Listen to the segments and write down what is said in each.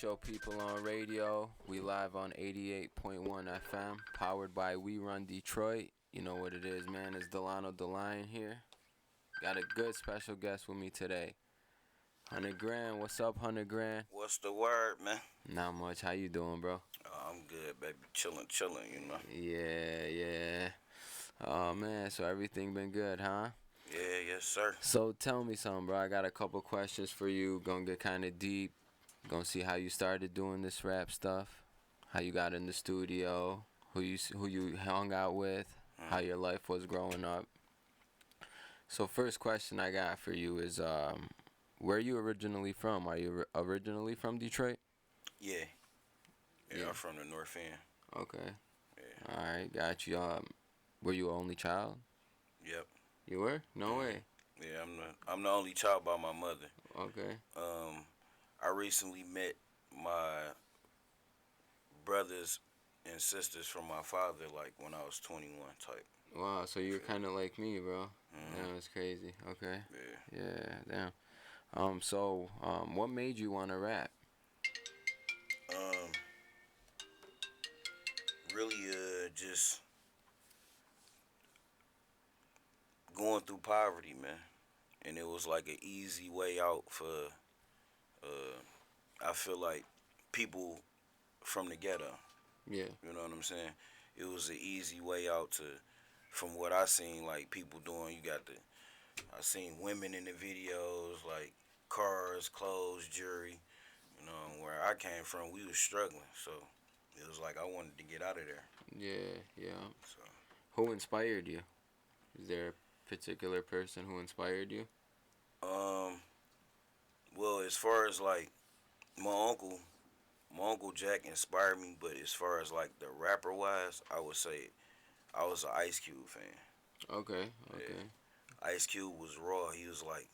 show people on radio. We live on 88.1 FM, powered by We Run Detroit. You know what it is, man. It's DILANO DALION here. Got a good special guest with me today. 100 grand. What's up, 100 grand? What's the word, man? Not much. How you doing, bro? I'm good, baby. Chilling, you know. Yeah. Oh, man. So everything been good, huh? Yeah, yes, sir. So tell me something, bro. I got a couple questions for you. Gonna get kind of deep. Gonna see how you started doing this rap stuff, how you got in the studio, who you hung out with, how your life was growing up. So first question I got for you is, where are you originally from? Are you originally from Detroit? Yeah. I'm from the North End. Okay. Yeah. All right, got you. Were you an only child? Yep. You were? No way. Yeah, I'm the only child by my mother. Okay. I recently met my brothers and sisters from my father, like when I was 21 type. Wow, so you're kind of like me, bro. Mm-hmm. Damn, that's crazy. Okay. Yeah. Yeah, damn. What made you want to rap? Really, just going through poverty, man. And it was like an easy way out for, I feel like, people from the ghetto. Yeah. You know what I'm saying? It was an easy way out from what I seen, like, people doing. I seen women in the videos, like, cars, clothes, jewelry. You know, where I came from, we was struggling. So it was like I wanted to get out of there. Yeah. So, Who inspired you? Is there a particular person who inspired you? well, as far as, like, my uncle Jack inspired me, but as far as, like, the rapper wise, I would say I was an Ice Cube fan. Okay. Yeah. Ice Cube was raw. He was like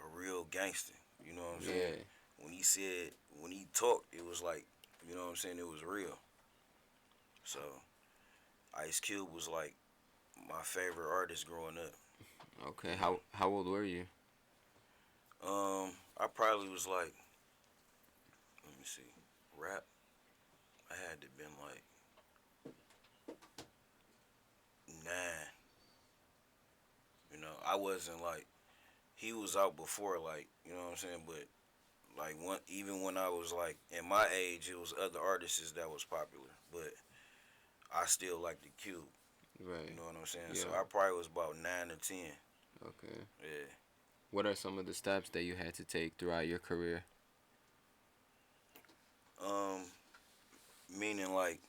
a real gangster. You know what I'm saying? When he talked, it was like, you know what I'm saying, it was real. So Ice Cube was like my favorite artist growing up. Okay. How old were you? I probably was like, let me see, rap. I had to been like 9. You know, I wasn't like, he was out before, like, you know what I'm saying, but like even when I was like in my age, it was other artists that was popular, but I still like the Cube. Right. You know what I'm saying? Yeah. So I probably was about 9 or 10. Okay. Yeah. What are some of the steps that you had to take throughout your career? Meaning like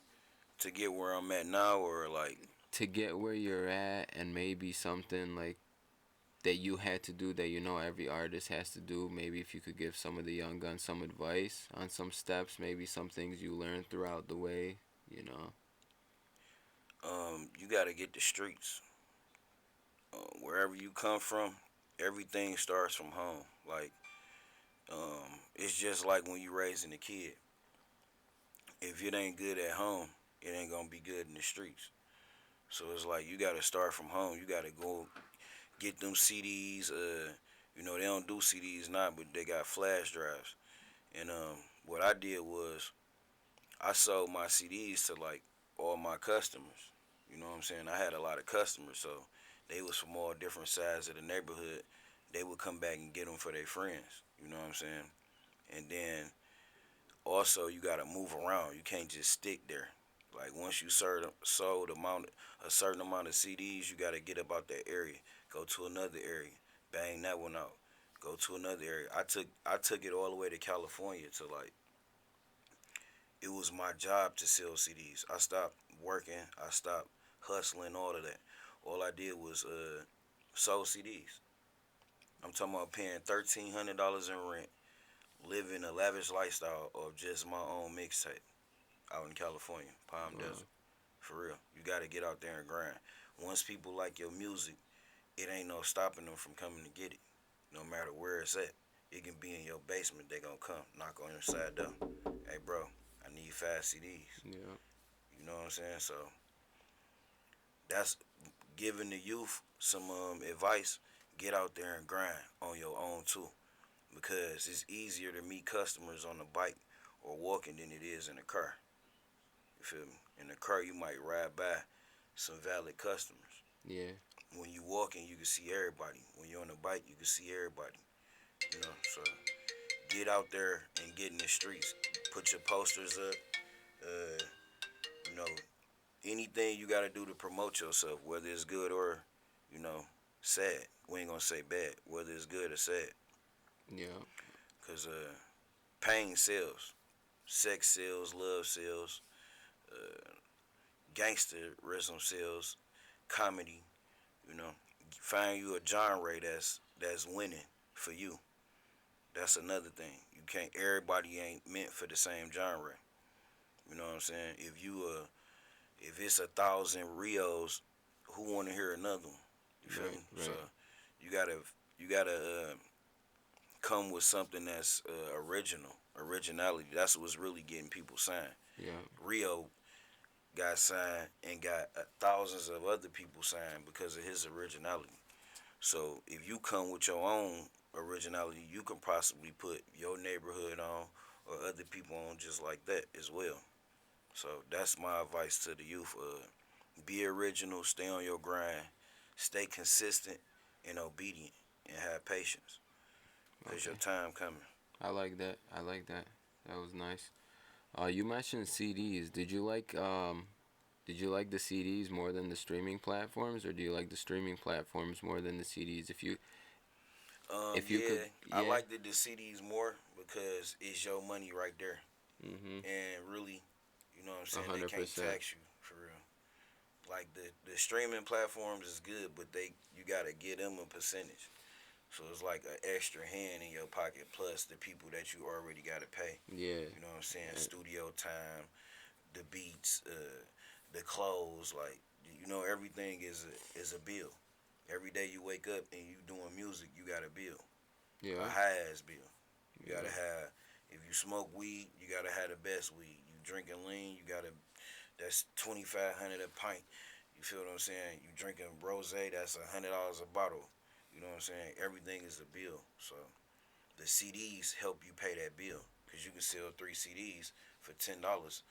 to get where I'm at now, or like To get where you're at, and maybe something like that you had to do that you know every artist has to do. Maybe if you could give some of the young guns some advice on some steps, maybe some things you learned throughout the way, you know. you got to get the streets. Wherever you come from, everything starts from home. Like, it's just like when you raising a kid. If it ain't good at home, it ain't gonna be good in the streets. So it's like you gotta start from home. You gotta go get them CDs. You know, they don't do CDs now, but they got flash drives. And what I did was I sold my CDs to like all my customers. You know what I'm saying? I had a lot of customers, so they was from all different sides of the neighborhood. They would come back and get them for their friends. You know what I'm saying? And then also you gotta move around. You can't just stick there. Like once you sold a certain amount of CDs, you gotta get up out that area, go to another area, bang that one out, go to another area. I took it all the way to California to like it was my job to sell CDs. I stopped working. I stopped hustling, all of that. All I did was sold CDs. I'm talking about paying $1,300 in rent, living a lavish lifestyle of just my own mixtape out in California, Palm Wow. Desert. For real. You got to get out there and grind. Once people like your music, it ain't no stopping them from coming to get it. No matter where it's at. It can be in your basement. They gonna come knock on your side door. Hey, bro, I need 5 CDs. Yeah. You know what I'm saying? So that's giving the youth some advice. Get out there and grind on your own too, because it's easier to meet customers on the bike or walking than it is in a car. You feel me? In a car, you might ride by some valid customers. Yeah. When you walking, you can see everybody. When you're on a bike, you can see everybody. You know, so get out there and get in the streets. Put your posters up. Uh, you know, anything you gotta do to promote yourself, whether it's good or, you know, sad. We ain't gonna say bad. Whether it's good or sad, Yeah. cause pain sells, sex sells, love sells, uh, gangsterism sells, comedy. You know, find you a genre that's winning for you. That's another thing. You can't. Everybody ain't meant for the same genre. You know what I'm saying? If it's 1,000 Rios, who want to hear another one? You feel Right. me? So Right. you gotta you gotta come with something that's originality. That's what's really getting people signed. Yeah. Rio got signed and got thousands of other people signed because of his originality. So if you come with your own originality, you can possibly put your neighborhood on or other people on just like that as well. So that's my advice to the youth. Be original, stay on your grind, stay consistent and obedient, and have patience, cause your Okay. time coming. I like that. I like that. That was nice. You mentioned CDs. Did you like the CDs more than the streaming platforms, or do you like the streaming platforms more than the CDs? If you could, Yeah, I yeah. like the CDs more because it's your money right there, Mhm. and really, you know what I'm A saying. They hundred can't percent. tax you for real. Like the streaming platforms is good, but you gotta give them a percentage. So it's like an extra hand in your pocket plus the people that you already gotta pay. Yeah. You know what I'm saying? Uh, Studio time, the beats, the clothes, like you know everything is a bill. Every day you wake up and you doing music, you got a bill, a yeah. high ass bill. You Yeah. gotta have. If you smoke weed, you gotta have the best weed. You drinking lean, you gotta. That's 2,500 a pint. You feel what I'm saying? You drinking rose, that's $100 a bottle. You know what I'm saying? Everything is a bill. So the CDs help you pay that bill because you can sell 3 CDs for $10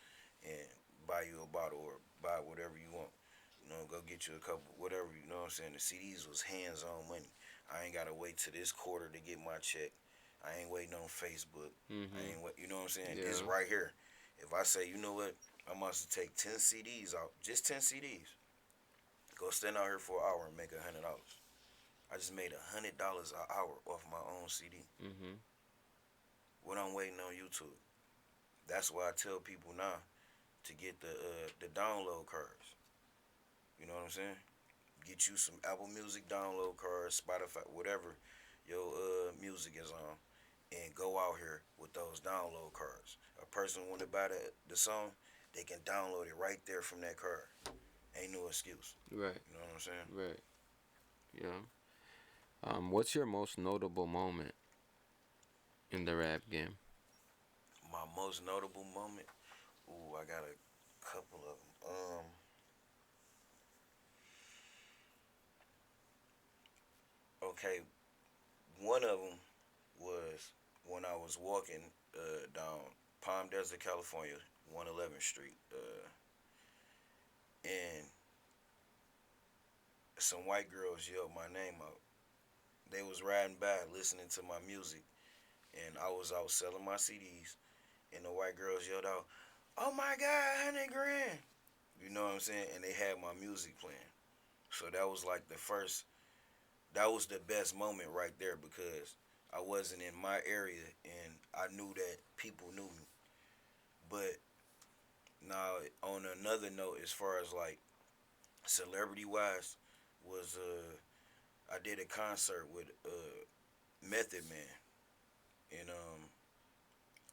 and buy you a bottle or buy whatever you want. You know, go get you a couple, whatever. You know what I'm saying? The CDs was hands-on money. I ain't gotta wait to this quarter to get my check. I ain't waiting on Facebook. I Mhm. ain't wait. You know what I'm saying? It's Yeah. right here. If I say, you know what, I must take 10 CDs out, just 10 CDs. Go stand out here for an hour and make $100. I just made $100 an hour off my own CD. Mhm. What I'm waiting on YouTube. That's why I tell people now to get the download cards. You know what I'm saying? Get you some Apple Music download cards, Spotify, whatever your music is on, and go out here with those download cards. A person want to buy the song, they can download it right there from that card. Ain't no excuse. Right. You know what I'm saying? Right. Yeah. What's your most notable moment in the rap game? My most notable moment. Ooh, I got a couple of them. Okay, one of them was when I was walking down Palm Desert, California, 111th Street, and some white girls yelled my name out. They was riding by listening to my music, and I was out selling my CDs, and the white girls yelled out, "Oh my God, 100 grand!" You know what I'm saying? And they had my music playing. So that was like the first. That was the best moment right there because I wasn't in my area and I knew that people knew me. But now on another note, as far as like celebrity wise, was I did a concert with Method Man in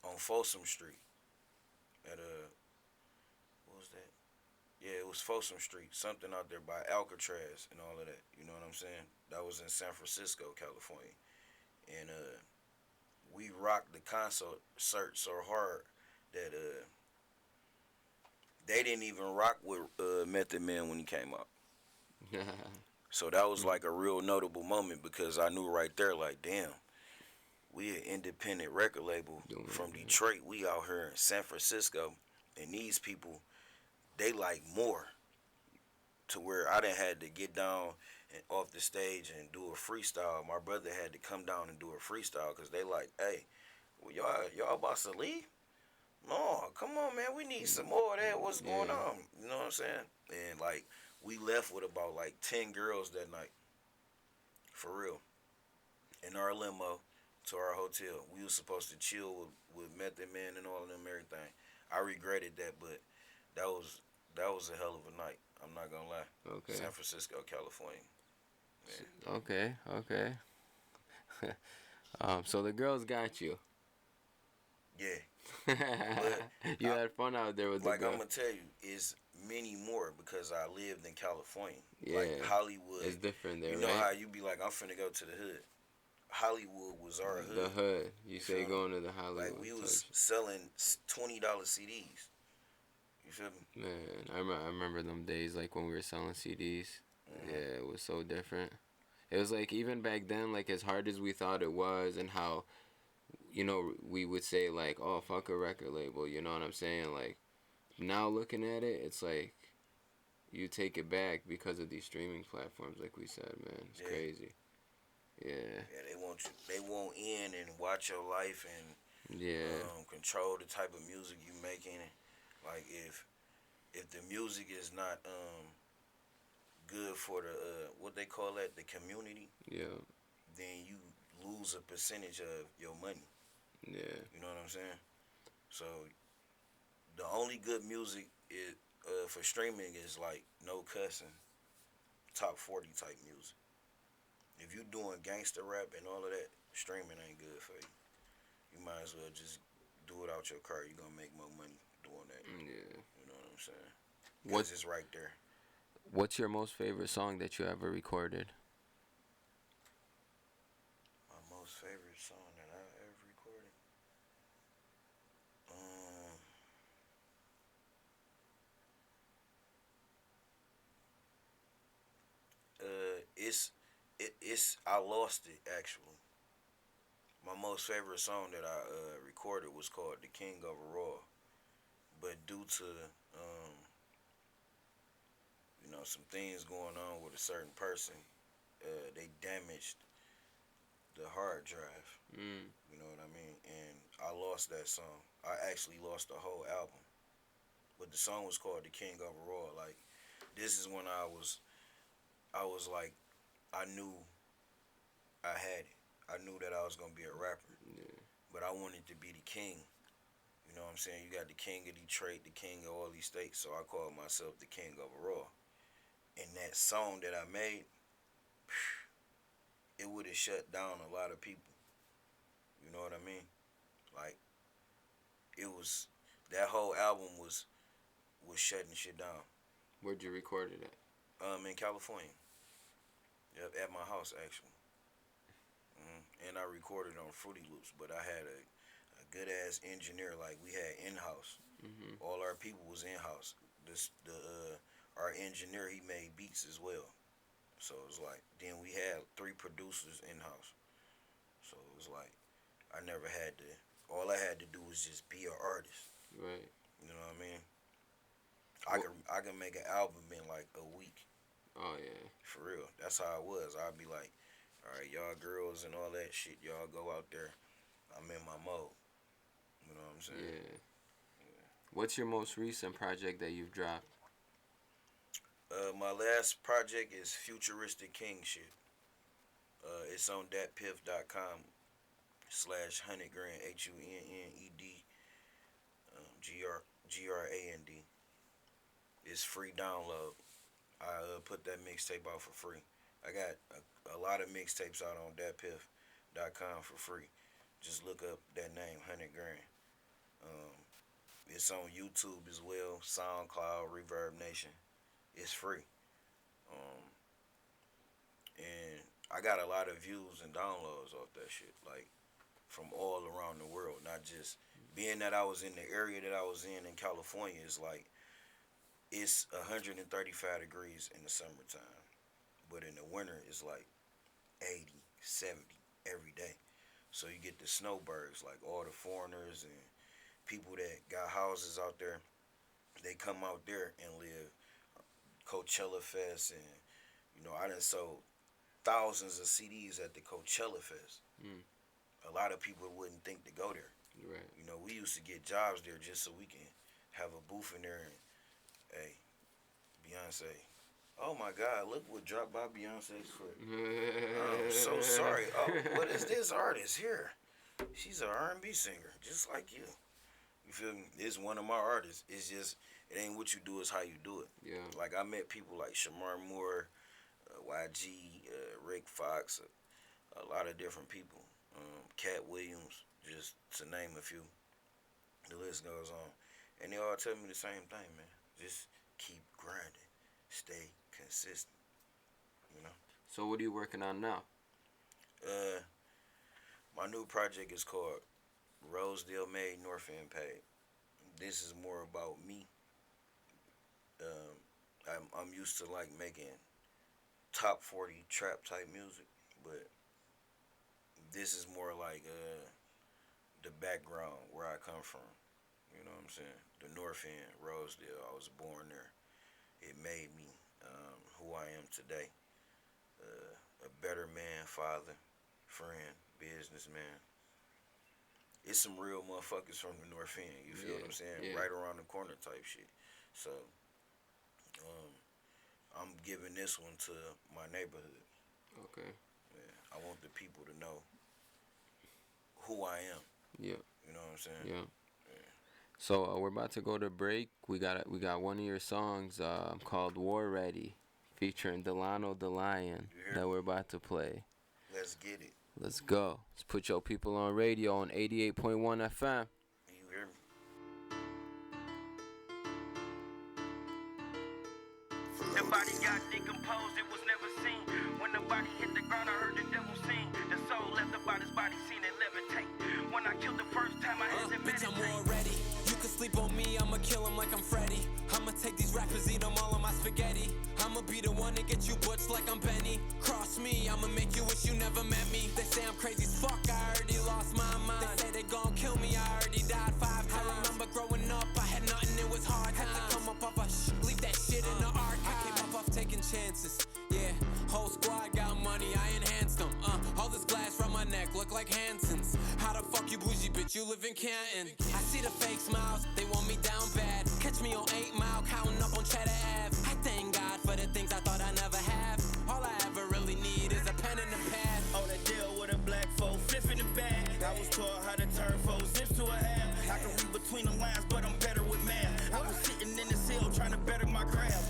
on Folsom Street at what was that? Yeah, it was Folsom Street, something out there by Alcatraz and all of that. You know what I'm saying? That was in San Francisco, California, and we rocked the concert so hard that they didn't even rock with Method Man when he came out. So that was like a real notable moment because I knew right there, like, damn, We an independent record label Doing from it. Detroit. We out here in San Francisco, and these people they like more to where I done had to get down and off the stage and do a freestyle. My brother had to come down and do a freestyle because they like, hey, well, y'all about to leave? No, come on, man. We need some more of that. What's going Yeah. on? You know what I'm saying? And like we left with about like 10 girls that night, for real, in our limo to our hotel. We was supposed to chill with Method Man and all of them, everything. I regretted that, but that was that was a hell of a night. I'm not gonna lie. Okay. San Francisco, California, man. Okay. Okay. So the girls got you. Yeah, but You I, had fun out there with the like I'm girl. gonna tell you, is many more because I lived in California, like Yeah. Hollywood. It's different You there, know right? how you be like, I'm finna go to the hood. Hollywood was our The hood. hood. You You say feel me? going to the Like Hollywood we was touch. selling $20 CDs. You feel me? Man, I remember them days like when we were selling CDs. Hmm. Yeah, it was so different. It was like even back then, like as hard as we thought it was, and how we would say like, oh fuck a record label. You know what I'm saying? Like now looking at it, it's like you take it back because of these streaming platforms. Like we said, man, it's Yeah, crazy. Yeah, yeah. They want you. They want in and watch your life and yeah, control the type of music you making. Like if the music is not good for the what they call that, the community, yeah, then you lose a percentage of your money. yeah. You know what I'm saying? So the only good music is for streaming is like no cussing, top 40 type music. If you doing gangster rap and all of that, streaming ain't good for you. You might as well just do it out your car. You're gonna make more money doing that. Yeah. You know what I'm saying? What Cause it's right there. What's your most favorite song that you ever recorded? My most favorite song that I ever recorded. Um, it's I lost it actually. My most favorite song that I recorded was called "The King Overall," but due to um, some things going on with a certain person, they damaged the hard drive. Mm. You know what I mean? And I lost that song. I actually lost the whole album. But the song was called "The King Overall." Like this is when I was like I knew I had it. I knew that I was gonna be a rapper, Yeah. but I wanted to be the king. You know what I'm saying? You got the king of Detroit, the king of all these states, so I called myself the king overall. And that song that I made, it would have shut down a lot of people. You know what I mean? Like it was that whole album was shutting shit down. Where'd you record it at? In California, yep, at my house actually. And I recorded on Fruity Loops, but I had a good ass engineer. Like we had in house. Mhm. All our people was in house. This the Our engineer he made beats as well. So it was like then we had three producers in house. So it was like I never had to. All I had to do was just be an artist. Right. You know what I mean? What? I can make an album in like a week. Oh yeah. For real. That's how it was. I'd be like, all right, y'all girls and all that shit, y'all go out there. I'm in my mode. You know what I'm saying? Yeah. What's your most recent project that you've dropped? My last project is Futuristic King shit. It's on datpiff.com/100 grand HUNNED GRAND. It's free download. I put that mixtape out for free. I got a lot of mixtapes out on datpiff.com for free. Just look up that name, 100 grand. Um, it's on YouTube as well, SoundCloud, Reverb Nation. It's free. Um, and I got a lot of views and downloads off that shit, like from all around the world. Not just being that I was in the area that I was in California. Is like it's 135 degrees in the summertime, but in the winter it's like 80, 70 every day. So you get the snowbirds, like all the foreigners and people that got houses out there. They come out there and live. Coachella Fest, and I done sold thousands of CDs at the Coachella Fest. Mm. A lot of people wouldn't think to go there. Right. We used to get jobs there just so we can have a booth in there and, hey, Beyonce. Oh my God, look what dropped by Beyonce's foot. I'm so sorry. Oh, what is this artist here? She's an R&B singer, just like you. You feel me? It's one of my artists. It's just, it ain't what you do, it's how you do it. Yeah. Like, I met people like Shamar Moore, YG, Rick Fox, a lot of different people. Cat Williams, just to name a few. The list goes on. And they all tell me the same thing, man. Just keep grinding. Stay consistent. So what are you working on now? My new project is called Rosedale Made, North End Paid. This is more about me. I'm used to like making top 40 trap type music, but this is more like the background where I come from. You know what I'm saying? The North End, Rosedale. I was born there. It made me who I am today. A better man, father, friend, businessman. It's some real motherfuckers from the North End. You feel what I'm saying? Yeah. Right around the corner type shit. So, I'm giving this one to my neighborhood. Okay. Yeah, I want the people to know who I am. Yeah. You know what I'm saying? Yeah. So we're about to go to break. We got one of your songs called "War Ready," featuring DILANO, DALION, that we're about to play. Let's get it. Let's go. Let's put your people on radio on 88.1 FM. You hear me? The body got decomposed, it was never seen. When the body hit the ground, I heard the devil sing. The soul left about his body, seen it levitate. When I killed the first time, I had to meditate. Bitch, I'm already. You can sleep on me, I'ma kill him like I'm Freddy. I'ma take these rappers, eat them all on my spaghetti. I'ma be the one to get you butch like I'm Benny. Cross me, I'ma make you wish you never met me. They say I'm crazy as fuck, I already lost my mind. They say they gon' kill me, I already died 5 times. I remember growing up, I had nothing, it was hard times. Had to come up off a leave that shit in the archive. I came up off taking chances, yeah. Whole squad got money, I enhanced them. All this glass from my neck look like Hansons. How the fuck you bougie bitch, you live in Canton. I see the fake smiles, they want me down bad. Catch me on 8 Mile, counting up on Cheddar Ave. I thank God for the things I thought I never have. All I ever really need is a pen and a pad. On a deal with a black foe, fifth in the bag. I was taught how to turn four zips to a half. I can read between the lines, but I'm better with math. I was sitting in the cell trying to better my craft.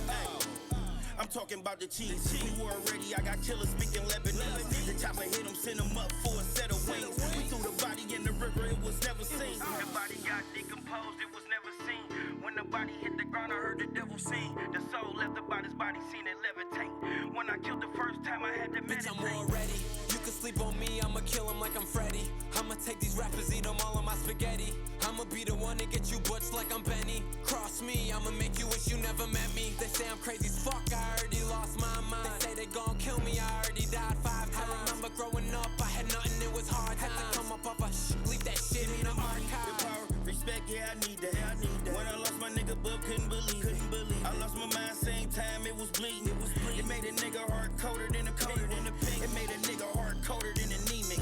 I'm talking about the cheese. We were ready, I got killers speaking Lebanese. The chopper hit him, sent him up for a set of wings. We threw the body in the river, it was never seen. The body got decomposed, it was never seen. When the body hit the ground, I heard the devil sing. The soul left about his body, seen it levitate. When I killed the first time, I had to meditate. Bitch, I'm already. You can sleep on me, I'ma kill him like I'm Freddy. I'ma take these rappers, eat them all on my spaghetti. I'ma be the one to get you butch like I'm Benny. Cross me, I'ma make you wish you never met me. They say I'm crazy as fuck, I already lost my mind. They say they gon' kill me, I already died 5 times. I remember growing up, I had nothing, it was hard times. Had to come up off a leave that shit in the archive. The power, respect, yeah, I need that. When I lost my nigga, but couldn't believe it. I lost my mind, same time, it was bleeding. It made a nigga hard coded in the pink. It made a nigga hard coded in the anemic.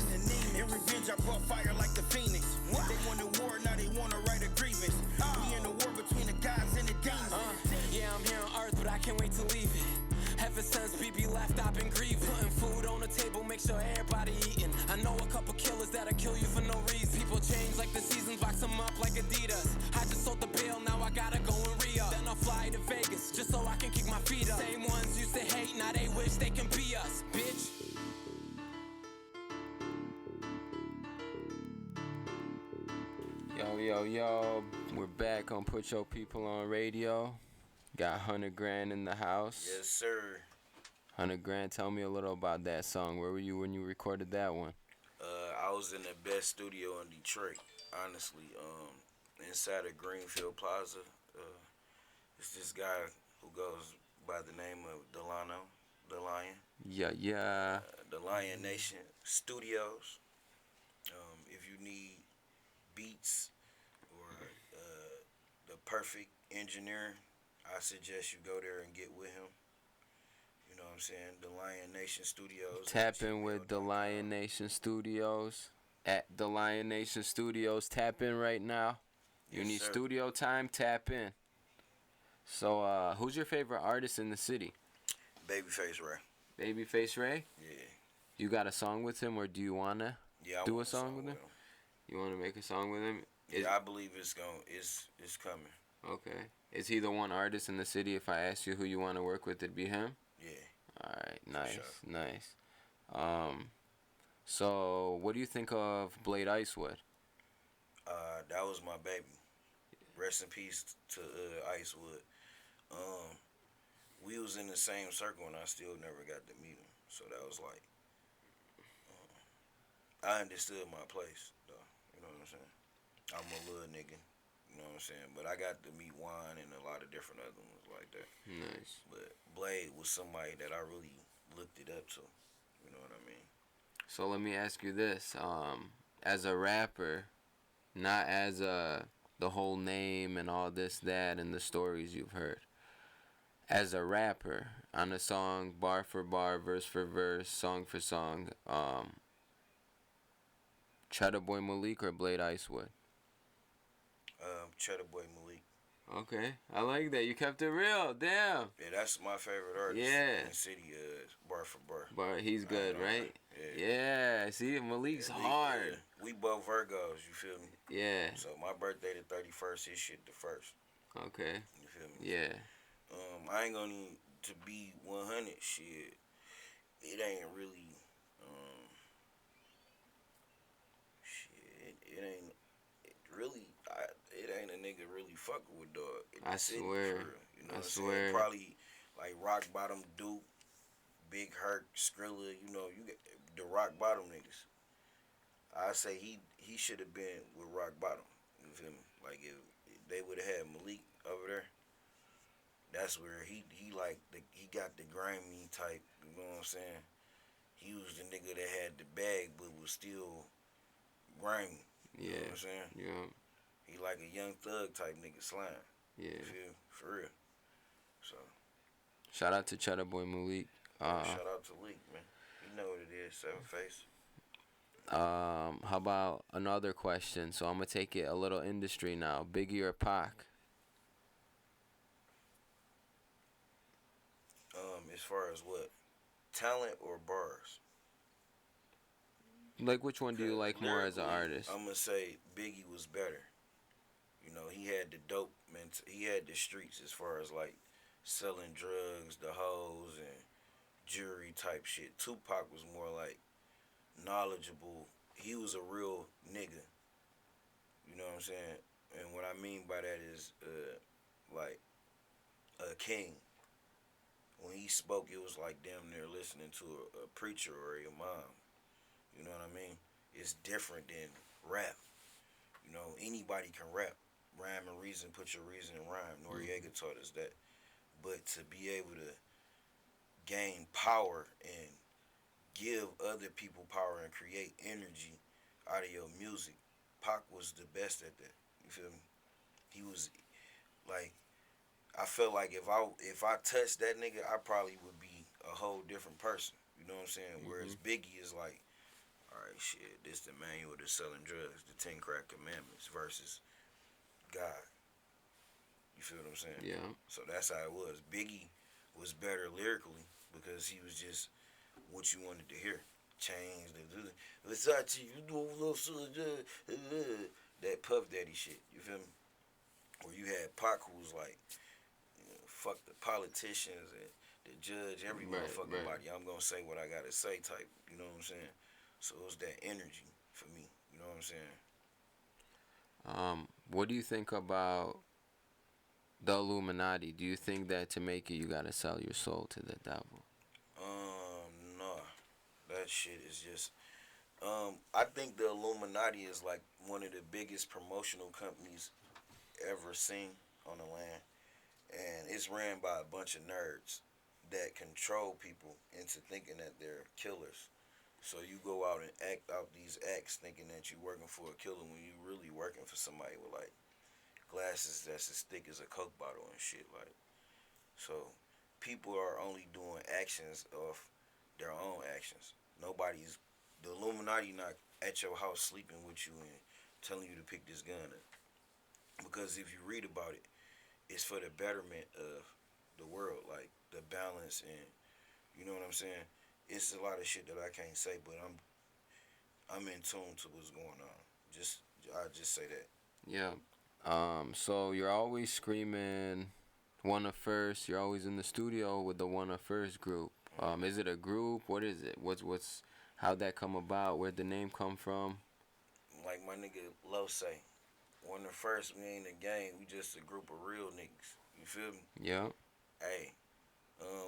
In revenge, I brought fire like the phoenix. They want a war, now they want to write a grievance. We in a war between the gods and the demons. Yeah, I'm here on earth, but I can't wait to leave it. Ever since BB left, I've been grieving. Putting food on the table, make sure everybody eating. I know a couple killers that'll kill you for no reason. People change like the seasons, box them up like Adidas. I just sold the bill, now I gotta go and re-up. Then I'll fly to Vegas, just so I can kick my feet up. Same ones used to hate, now they wish they can be us, bitch. Yo, we're back on Put Your People on Radio. Got 100 Grand in the house. Yes, sir. 100 Grand, tell me a little about that song. Where were you when you recorded that one? I was in the best studio in Detroit, honestly. Inside of Greenfield Plaza. It's this guy who goes by the name of DILANO, the Lion. Yeah. The Lion Nation Studios. need beats or the perfect engineer, I suggest you go there and get with him. You know what I'm saying? The Lion Nation Studios. Tap in with the Lion Nation Studios. At the Lion Nation Studios, tap in right now. You Yes, need sir. studio time, tap in. So, who's your favorite artist in the city? Babyface Ray. Babyface Ray? Yeah. You got a song with him, or do you wanna Yeah, I do want a song with him? You wanna make a song with him? Yeah, I believe it's coming. Okay. Is he the one artist in the city? If I ask you who you want to work with, it'd be him. Yeah. All right. Nice. Sure. Nice. So what do you think of Blade Icewood? That was my baby. Rest in peace to Icewood. We was in the same circle and I still never got to meet him. So that was like, I understood my place though. You know what I'm saying? I'm a little nigga. You know what I'm saying? But I got to meet Juan and a lot of different other ones like that. Nice. But Blade was somebody that I really looked it up to. You know what I mean? So let me ask you this: as a rapper, not as the whole name and all this, that, and the stories you've heard. As a rapper, on a song, bar for bar, verse for verse, song for song, Cheddar Boy Malik or Blade Icewood? Cheddar Boy Malik. Okay, I like that. You kept it real. Damn. Yeah, that's my favorite artist Yeah. in the city. Bar for bar. But he's good, right? Yeah. Yeah. See, Malik's hard. We both Virgos. You feel me? Yeah. So my birthday the 31st. His shit the 1st. Okay. You feel me? Yeah. I ain't gonna need to be 100. Shit, it ain't really. Shit, it ain't. It really. It ain't a nigga really fucking with dog. I swear. You know I what I'm swear. saying? Probably like Rock Bottom Duke, Big Herc, Skrilla. You know, you get the Rock Bottom niggas. I say he should have been with Rock Bottom. You feel me? Like if they would have had Malik over there. That's where he got the grimy type, you know what I'm saying? He was the nigga that had the bag but was still grimy. You know what I'm saying? Yeah. He like a young thug type nigga slime. Yeah. You feel? For real. So Shout out to Cheddar Boy Malik. shout out to Leak, man. You know what it is, Seven Face. How about another question? So I'm gonna take it a little industry now. Biggie or Pac? As far as what? Talent or bars? Like, which one do you like more as an artist? I'm gonna say Biggie was better. You know, he had the dope he had the streets as far as like selling drugs, the hoes, and jewelry type shit. Tupac was more like knowledgeable. He was a real nigga. You know what I'm saying? And what I mean by that is like a king. When he spoke, it was like damn near listening to a preacher or a imam. You know what I mean? It's different than rap. You know, anybody can rap. Rhyme and reason, put your reason in rhyme. Noriega taught us that. But to be able to gain power and give other people power and create energy out of your music, Pac was the best at that. You feel me? He was like, I felt like if I touched that nigga, I probably would be a whole different person. You know what I'm saying? Whereas Biggie is like, all right, shit, this the manual to selling drugs, the 10 crack commandments versus God. You feel what I'm saying? Yeah. So that's how it was. Biggie was better lyrically because he was just what you wanted to hear. Change the Versace, you do that Puff Daddy shit. You feel me? Where you had Pac who was like, fuck the politicians and the judge, every motherfucking body. I'm gonna say what I gotta say type. You know what I'm saying? So it was that energy for me. You know what I'm saying? What do you think about the Illuminati? Do you think that to make it, you gotta sell your soul to the devil? No. That shit is just. I think the Illuminati is like one of the biggest promotional companies ever seen on the land. And it's ran by a bunch of nerds that control people into thinking that they're killers. So you go out and act out these acts thinking that you working for a killer when you really working for somebody with like glasses that's as thick as a Coke bottle and shit. Like, so people are only doing actions of their own actions. Nobody's the Illuminati not at your house sleeping with you and telling you to pick this gun up. Because if you read about it, it's for the betterment of the world, like the balance and you know what I'm saying. It's a lot of shit that I can't say, but I'm in tune to what's going on. Just I just say that. Yeah. So you're always screaming 1of1st. You're always in the studio with the 1of1st group. Is it a group? What is it? What's how'd that come about? Where'd the name come from? Like my nigga Low say, 1of1st, we ain't a gang. We just a group of real niggas. You feel me? Yeah. Hey,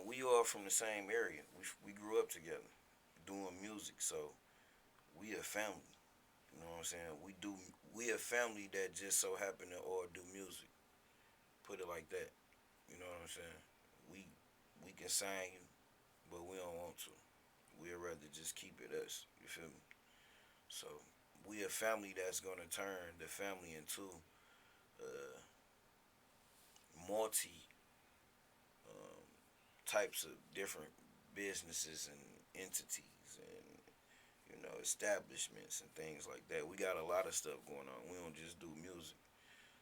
we all from the same area. We grew up together, doing music. So we a family. You know what I'm saying? We a family that just so happen to all do music. Put it like that. You know what I'm saying? We can sing, but we don't want to. We'd rather just keep it us. You feel me? So we a family that's gonna turn the family into uh, multi types of different businesses and entities and establishments and things like that. We got a lot of stuff going on. We don't just do music,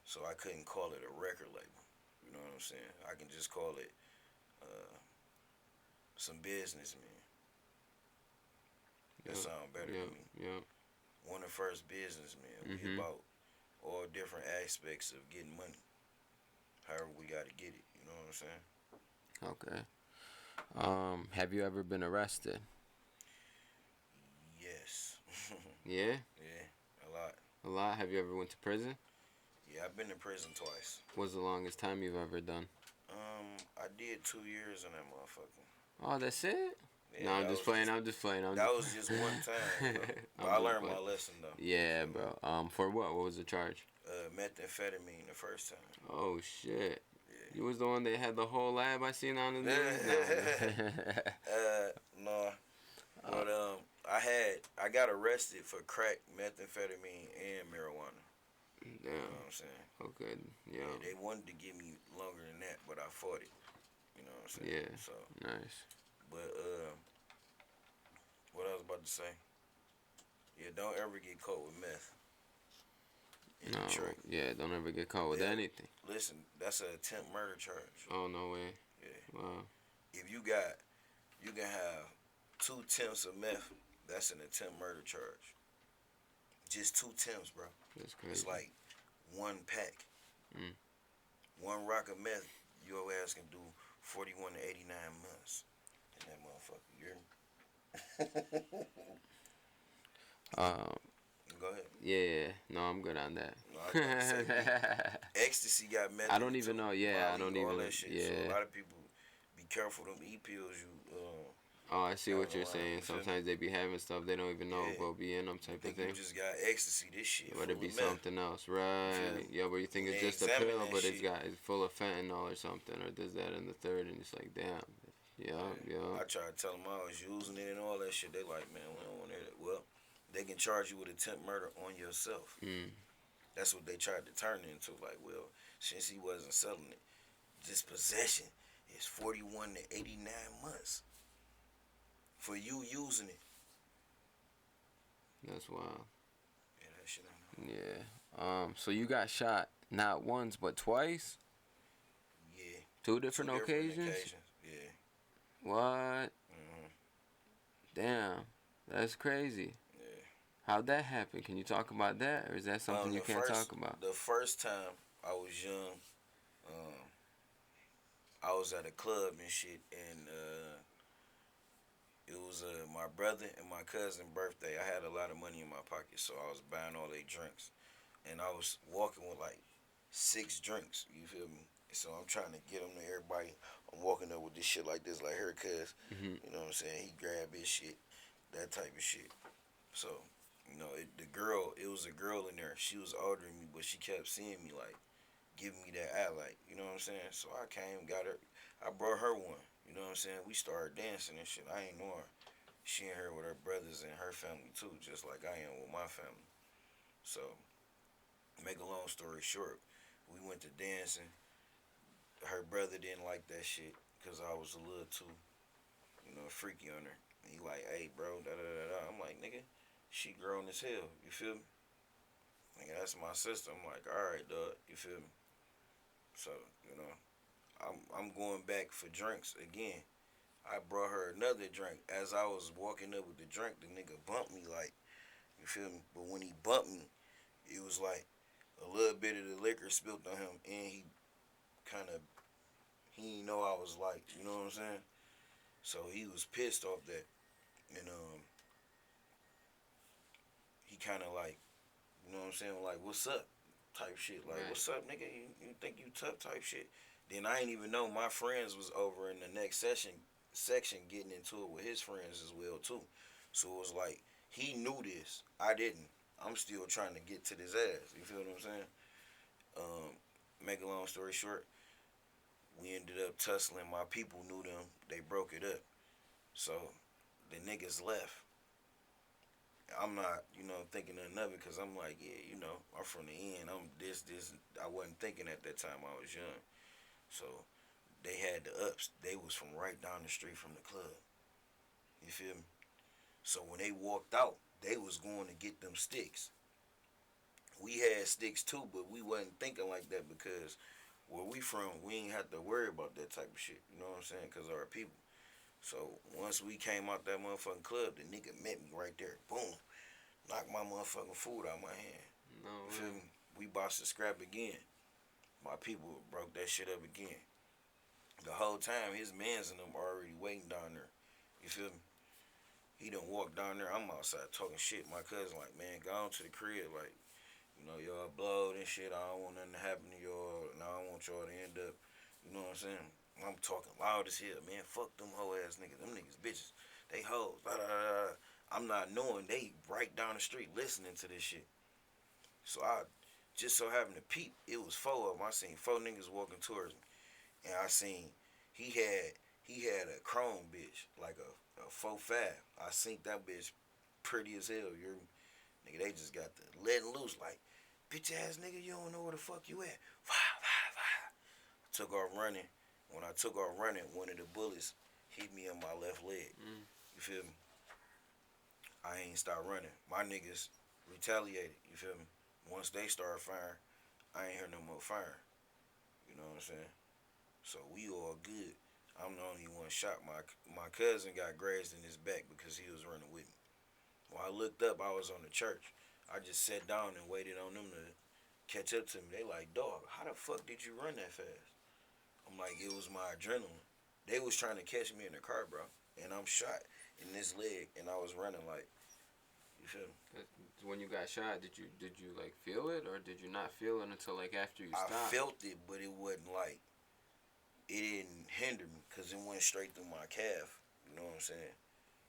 so I couldn't call it a record label. You know what I'm saying? I can just call it some businessmen. That sound better to me. Yeah. 1of1st businessmen. We about all different aspects of getting money. However we got to get it. You know what I'm saying? Okay. Have you ever been arrested? Yes. Yeah. Yeah, a lot. A lot. Have you ever went to prison? Yeah, I've been to prison twice. What's the longest time you've ever done? I did 2 years in that motherfucker. Oh, that's it? Yeah, No, I'm just playing. I'm just playing. That was just one time. But I learned my lesson though. Yeah, bro. For what? What was the charge? Methamphetamine the first time. Oh shit. Yeah. You was the one that had the whole lab I seen on the news. No. But I got arrested for crack, methamphetamine, and marijuana. Damn. You know what I'm saying? Okay. Yeah. They wanted to give me longer than that, but I fought it. You know what I'm saying? Yeah. So, Nice. but what I was about to say? Yeah, don't ever get caught with meth. In No. Detroit. Yeah. Don't ever get caught with anything. Listen, that's an attempt murder charge. Oh no way. Yeah. Wow. If you can have 2 tenths of meth. That's an attempt murder charge. Just 2 tenths, bro. That's crazy. It's like 1 pack. Mm. 1 rock of meth, your ass can do 41 to 89 months in that motherfucker. You hear me? Go ahead. Yeah. No, I'm good on that. No, I gotta say, ecstasy got meth. I don't even know. Yeah, I don't all even. that shit. Yeah. So a lot of people be careful. Them pills you. Oh, I see what you're around, saying. you feel me? Sometimes they be having stuff they don't even know Yeah. will be in them type think of thing. you just got ecstasy. This shit. But it be full of meth. something else, right? feel me? Yeah, but you think When it's they just a examine pill, that but it's shit- it's full of fentanyl or something, or this, that, and the third, and it's like, damn. Yeah. I tried to tell them I was using it and all that shit. They like, man, we don't want to hear that. Well, they can charge you with attempt murder on yourself. Mm. That's what they tried to turn it into. Like, well, since he wasn't selling it, this possession is 41 to 89 months for you using it. That's wild. Yeah, that shit I know. Yeah. So you got shot not once but twice? Yeah. 2 different occasions? Yeah. What? hmm Damn. That's crazy. Yeah. How'd that happen? Can you talk about that, or is that something you can't talk about? The first time I was young, I was at a club and shit, and it was my brother and my cousin's birthday. I had a lot of money in my pocket, so I was buying all their drinks, and I was walking with like 6 drinks. You feel me? So I'm trying to get them to everybody. I'm walking up with this shit like this, like here, cuz. Mm-hmm. You know what I'm saying? He grabbed his shit, that type of shit. So, it was a girl in there. She was older than me, but she kept seeing me like, giving me that eye, like, you know what I'm saying? So I came, got her, I brought her one. You know what I'm saying? We started dancing and shit. I ain't know her. she in here with her brothers and her family too, just like I am with my family. So, make a long story short, we went to dancing. Her brother didn't like that shit because I was a little too, freaky on her. And he like, hey, bro, da da da da. I'm like, nigga, she grown as hell. You feel me? Nigga, that's my sister. I'm like, all right, dog. You feel me? So, I'm going back for drinks again. I brought her another drink. As I was walking up with the drink, the nigga bumped me like, you feel me? But when he bumped me, it was like a little bit of the liquor spilled on him, and he didn't know I was like, you know what I'm saying? So he was pissed off that, and he kind of like, you know what I'm saying, like, what's up, type shit, like, Right. what's up, nigga? You think you tough, type shit. Then I didn't even know my friends was over in the next section getting into it with his friends as well too. So it was like he knew this, I didn't. I'm still trying to get to this ass. You feel what I'm saying? Make a long story short, we ended up tussling. My people knew them. They broke it up. So the niggas left. I'm not, thinking nothing of it because I'm like, yeah, I'm from the end. I'm this. I wasn't thinking at that time. I was young. So they had the ups. They was from right down the street from the club. You feel me? So when they walked out, they was going to get them sticks. We had sticks too, but we wasn't thinking like that because where we from, we ain't have to worry about that type of shit. You know what I'm saying? Because of our people. So once we came out that motherfucking club, the nigga met me right there. Boom. Knocked my motherfucking food out my hand. No You feel way. me? We boxed the scrap again. My people broke that shit up again. The whole time, his mans and them already waiting down there. You feel me? He done walked down there. I'm outside talking shit. My cousin like, man, go on to the crib. Like, y'all blowed and shit. I don't want nothing to happen to y'all. And I don't want y'all to end up, you know what I'm saying? I'm talking loud as hell, man. Fuck them hoe ass niggas. Them niggas bitches. They hoes. Blah, blah, blah. I'm not knowing they right down the street listening to this shit. So I just so happened to peep. It was four of them. I seen four niggas walking towards me. And I seen he had a chrome bitch, like a 4-5. I seen that bitch pretty as hell. Nigga, they just got the letting loose like, bitch ass nigga, you don't know where the fuck you at. Took off running. When I took off running, one of the bullets hit me on my left leg. Mm. You feel me? I ain't start running. My niggas retaliated. You feel me? Once they started firing, I ain't hear no more firing. You know what I'm saying? So we all good. I'm the only one shot. My cousin got grazed in his back because he was running with me. When I looked up, I was on the church. I just sat down and waited on them to catch up to me. They like, dog, how the fuck did you run that fast? I'm like, it was my adrenaline. They was trying to catch me in the car, bro. And I'm shot in this leg, and I was running like, you feel me? When you got shot, did you like feel it or did you not feel it until like after you stopped? I felt it, but it wasn't like, it didn't hinder me because it went straight through my calf. You know what I'm saying?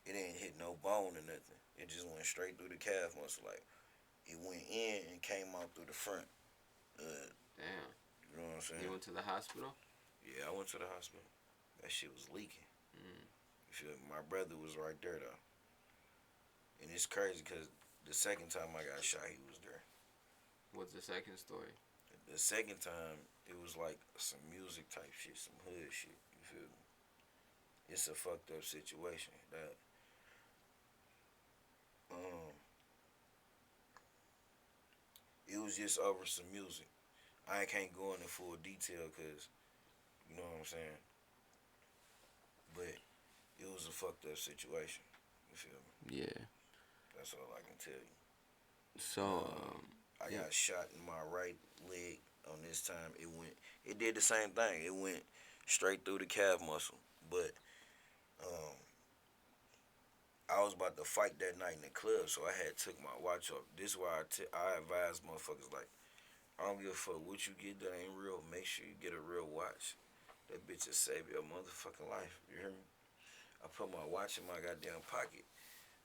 It ain't hit no bone or nothing. It just went straight through the calf muscle. Like, it went in and came out through the front. Damn. You know what I'm saying? You went to the hospital? Yeah, I went to the hospital. That shit was leaking. Mm. You feel me? My brother was right there, though. And it's crazy because the second time I got shot, he was there. What's the second story? The second time, it was like some music type shit, some hood shit. You feel me? It's a fucked up situation. That it was just over some music. I can't go into full detail because you know what I'm saying. But it was a fucked up situation. You feel me? Yeah. That's all I can tell you. So, I yeah. got shot in my right leg on this time. It did the same thing. It went straight through the calf muscle. But um, I was about to fight that night in the club, so I had took my watch off. This is why I advise motherfuckers like, I don't give a fuck what you get that ain't real. Make sure you get a real watch. That bitch will save your motherfucking life. You hear me? I put my watch in my goddamn pocket.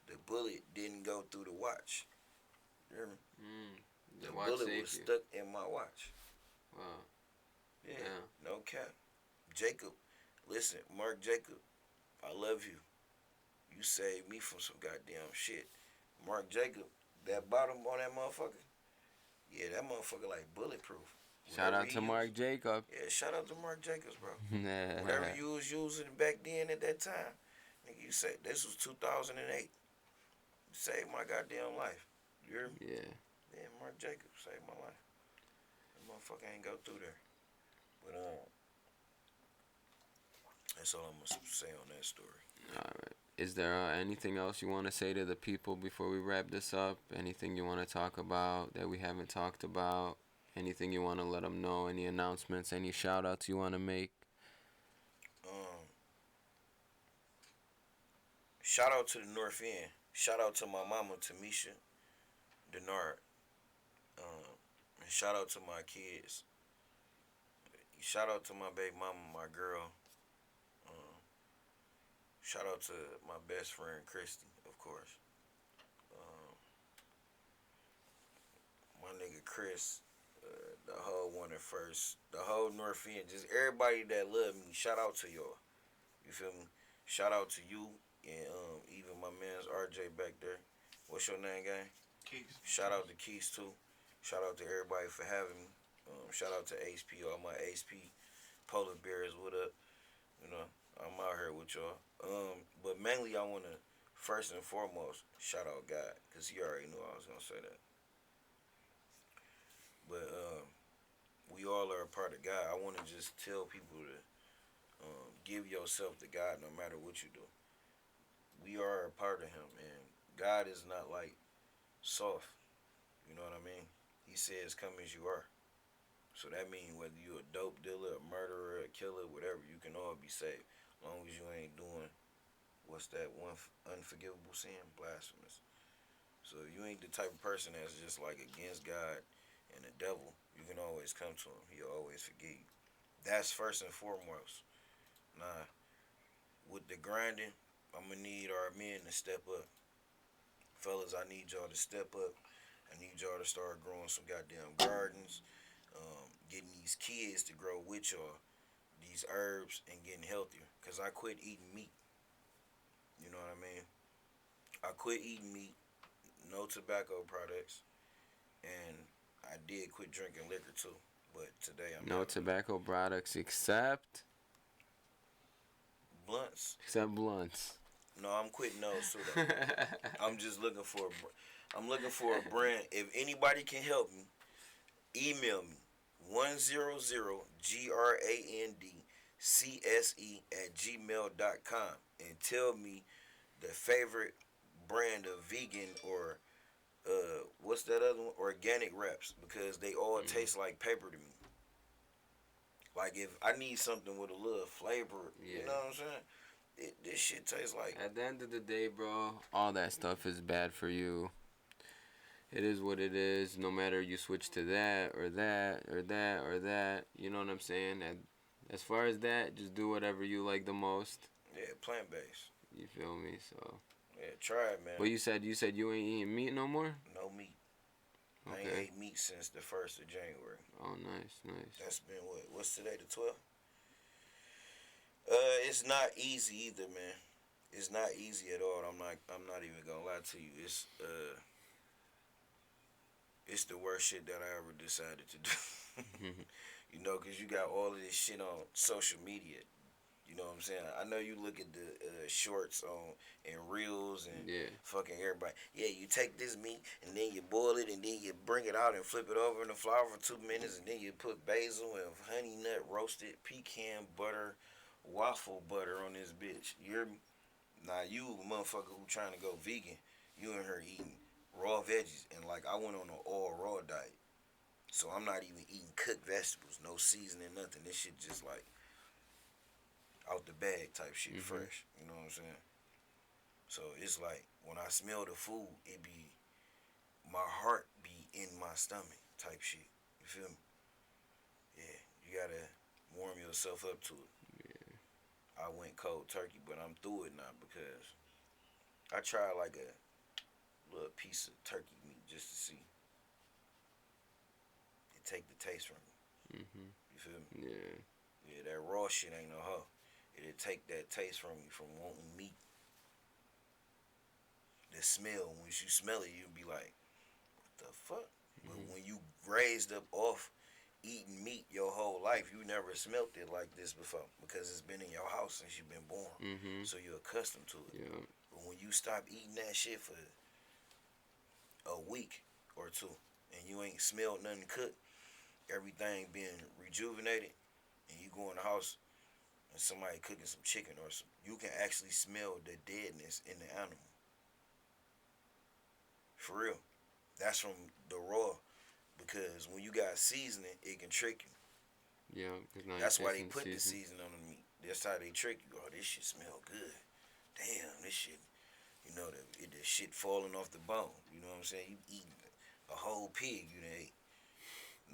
The bullet didn't go through the watch. You hear me? The The watch bullet saved was you. stuck in my watch. Wow. Yeah, Yeah. no cap. Jacob, listen, Mark Jacob, I love you. You saved me from some goddamn shit. Mark Jacob, that bottom on that motherfucker. Yeah, that motherfucker like bulletproof. Shout Whatever out he to Mark used. Jacob. Yeah, shout out to Mark Jacobs, bro. Whatever Yeah. you was using back then at that time, nigga, you said this was 2008. Saved my goddamn life. You hear me? Yeah. Yeah, Mark Jacobs saved my life. That motherfucker ain't go through there. But that's all I'm gonna say on that story. All right. Is there anything else you want to say to the people before we wrap this up? Anything you want to talk about that we haven't talked about? Anything you want to let them know? Any announcements? Any shout outs you want to make? Um, Shout out to the North End. Shout out to my mama, Tamisha Denard. And shout out to my kids. Shout out to my baby mama, my girl. Um, Shout out to my best friend, Christy, of course. Um, my nigga Chris, the whole 1of1st, the whole North End, just everybody that love me. Shout out to y'all. You feel me? Shout out to you and even my man's RJ back there. What's your name, gang? Keys. Shout out to Keys too. Shout out to everybody for having me. Shout out to HP, all my HP polar bears. What up? You know, I'm out here with y'all. But mainly I want to first and foremost shout out God, cause He already knew I was gonna say that. But we all are a part of God. I want to just tell people to give yourself to God no matter what you do. We are a part of Him, and God is not like soft. You know what I mean? He says, "Come as you are." So that means whether you a dope dealer, a murderer, a killer, whatever, you can all be saved, as long as you ain't doing what's that one unforgivable sin, blasphemous. So if you ain't the type of person that's just like against God and the devil, you can always come to Him. He'll always forgive you. That's first and foremost. Now, with the grinding, I'm gonna need our men to step up. Fellas, I need y'all to step up. I need y'all to start growing some goddamn gardens, getting these kids to grow with y'all these herbs and getting healthier. Cause I quit eating meat. You know what I mean? I quit eating meat, no tobacco products, and I did quit drinking liquor too. But today I'm No tobacco products except blunts. except blunts. No, I'm quitting those too. Though. I'm just looking for I'm looking for a brand. If anybody can help me, email me 100grandcse@gmail.com and tell me the favorite brand of vegan or what's that other one? Organic wraps, because they all taste like paper to me. Like if I need something with a little flavor, you know what I'm saying? This shit tastes like. At the end of the day, bro, all that stuff is bad for you. It is what it is. No matter you switch to that or that or that or that, you know what I'm saying? And as far as that, just do whatever you like the most. Yeah, plant based. You feel me? So. Yeah, try it, man. But you said you ain't eating meat no more? No meat. I Okay. ain't ate meat since the 1st of January. Oh, nice. That's been what's today, the 12th? It's not easy either, man. It's not easy at all. I'm not even gonna lie to you. It's the worst shit that I ever decided to do. You know, cause you got all of this shit on social media. You know what I'm saying? I know you look at the shorts on and reels and fucking everybody. Yeah, you take this meat and then you boil it and then you bring it out and flip it over in the flour for 2 minutes and then you put basil and honey nut roasted pecan butter, waffle butter on this bitch. You're now you a motherfucker who trying to go vegan. You and her eating raw veggies, and like I went on an all raw diet, so I'm not even eating cooked vegetables, no seasoning, nothing. This shit just like out the bag type shit, fresh. You know what I'm saying? So it's like when I smell the food, it be my heart be in my stomach type shit. You feel me? Yeah, you gotta warm yourself up to it. I went cold turkey, but I'm through it now because I tried like a little piece of turkey meat just to see. It take the taste from me. You feel me? Yeah. Yeah, that raw shit ain't no hoe. It'll take that taste from you from wanting meat. the smell. Once you smell it, you'll be like, what the fuck? But when you raised up off eating meat your whole life, you never smelt it like this before because it's been in your house since you've been born. So you're accustomed to it. Yeah. But when you stop eating that shit for a week or two and you ain't smelled nothing cooked, everything being rejuvenated, and you go in the house and somebody cooking some chicken or some, you can actually smell the deadness in the animal. For real. That's from the raw. Because when you got seasoning, it can trick you. Yeah. That's why they put the seasoning on the meat. That's how they trick you. Oh, this shit smell good. Damn, this shit. You know, the shit falling off the bone. You know what I'm saying? You eating a whole pig you done ate.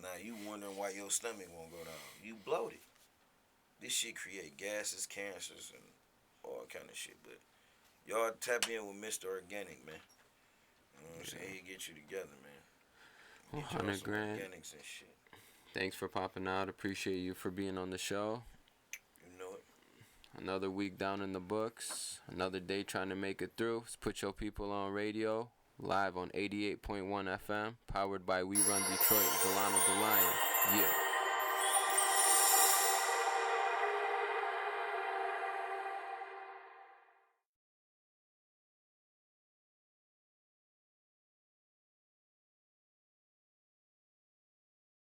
Now you wondering why your stomach won't go down. You bloated. This shit create gases, cancers, and all kind of shit. But y'all tap in with Mr. Organic, man. You know what I'm saying? He'll get you together, man. Get you on some $100,000. organics and shit. Thanks for popping out. Appreciate you for being on the show. You know it. Another week down in the books. Another day trying to make it through. Let's put your people on radio. Live on 88.1 FM. Powered by We Run Detroit. DILANO the Lion. Yeah.